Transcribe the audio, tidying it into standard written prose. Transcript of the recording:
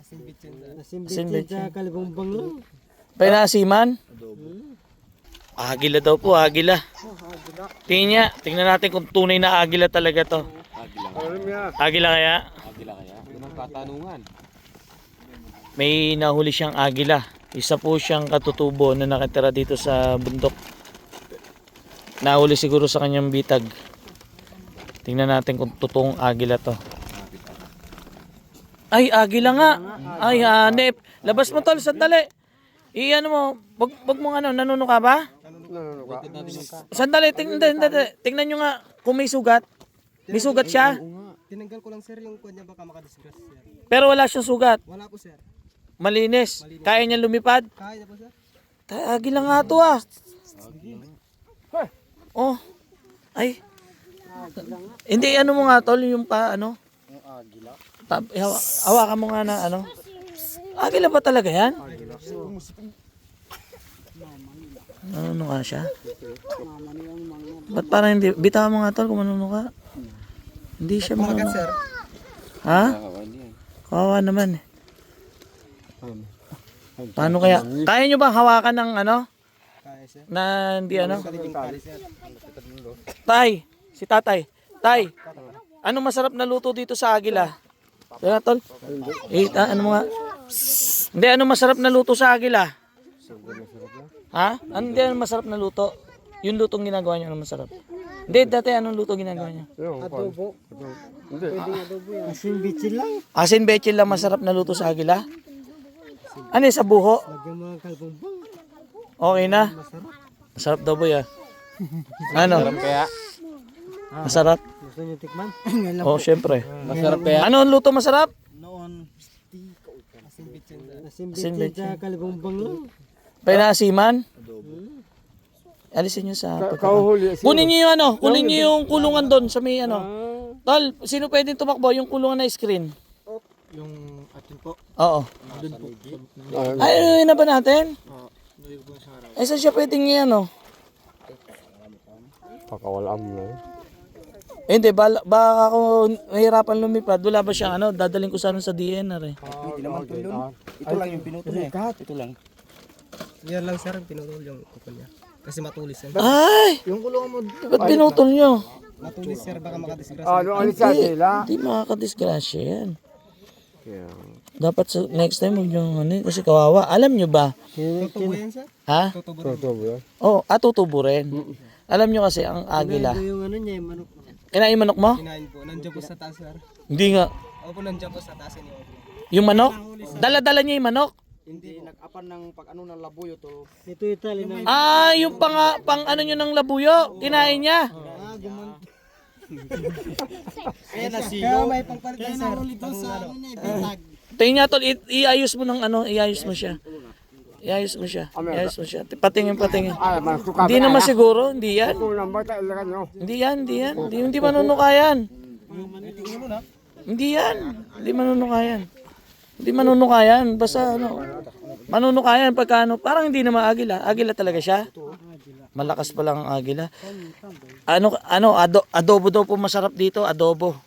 Asin betchin. Kalibumbang lang. Painasiman? Agila daw po, agila. Tingnan natin kung tunay na agila talaga to. Agila kaya? Agila kaya? Yun ang katanungan. May nahuli siyang agila. Isa po siyang katutubo na nakatira dito sa bundok. Nahuli siguro sa kanyang bitag. Tingnan natin kung totoong agila to. Ay, agila nga. Ay, hanep. Labas mo tol, sandali. Iyan mo, wag mo ano, nanuno ka ba? Sandali, tingnan nyo nga kung may sugat. May sugat siya. Tinanggal ko lang sir yung kanya baka makadisgrasya sir. Pero wala siyang sugat. Wala po sir. Malinis. Kaya niya lumipad. Kaya na po sir. Agila nga to ah. Oh. Ay. Hindi ano mo nga tol yung pa ano? Yung agila? Hawakan mo nga na ano. Agila ba talaga yan? Ano nga siya? Ba't parang hindi? Bitawan mo nga tol kung manuno ka. Hindi siya Kumagat manuno. sir. Ha? Kawawa naman eh. Paano kaya? Kaya nyo bang hawakan ng ano? Kaya sir. Na hindi ano? Kaya sir. Tay, si tatay. Tay, ano masarap na luto dito sa agila? Kaya tol? Ano mo nga? Hindi, ano masarap na luto sa agila? Ha? Hindi, ano masarap na luto? Yung lutong ginagawa niyo, ano masarap? Hindi, dati anong luto ginagawa niyo? Adobo. Pwedeng adobo yan. Asin betchin lang. Asin bechin lang masarap na luto sa agila? Ano yung sa buho? Lagyan mo ng kalibumbang. Okay na? Masarap daw boy ah. Ano? Kaya? Masarap? Gusto niyo tikman? Oh, syempre. Masarap kaya? Ano ang luto masarap? Noon. Asin betchin. Asin Asin betchin. Kalibumbang lang. Painasiman? Alisin nyo sa pagkakahuli. Kunin nyo yung ano, kunin nyo yung kulungan doon sa may ano. Tol, sino pwedeng tumakbo yung kulungan na screen? Yung atin po. Oo. Ay, ano na ba natin? Ay, saan siya pwedeng yan, ano? Pakawalam na. Eh, hindi, baka ako mahirapan lumipad. Wala ba siyang ano, dadaling ko sana sa DNR eh. Hindi naman to yun. Ito lang yung pinutol eh. Ito lang. Yan lang sir, pinutol yung kuko niya. Kasi matulis yan. Ay! Yung kulungan mo, Ba't pinutol nyo? matulis sir, baka makadisgrasya. Hindi makakadisgrasya yan. Dapat sa next time huwag nyo ano, kasi kawawa. Alam nyo ba? Tutubo yan sir? Ha? Tutubo. Oh, tutubo rin. Alam nyo kasi ang agila. Yung ano niya, yung manok. Kinain manok mo? Kinain po, nandiyan po sa taas sir. Hindi nga. Opo, nandiyan po sa taas niyo. Yung manok? Dala-dala niya yung manok? Hindi nag-apan ng pag ano ng labuyo to. Ito yung tali na. Ah, yung pang ano nyo ng labuyo. Kinain niya. Kaya nasiyo. Kaya may pangpalitan sir. Kaya nahuli sa ano niya, bitag. Tingnan niya tol, iayos mo ng ano, iayos mo siya. Iayos mo siya. Iayos mo siya. Patingin. Hindi naman siguro, hindi yan. Hindi yan. Hindi manunukayan. Hindi yan. Hindi manunukayan. Hindi manunukayan. Basta ano, manunukayan pagka ano, parang hindi naman agila. Agila talaga siya. Malakas pa lang ang agila. Adobo daw po masarap dito, adobo.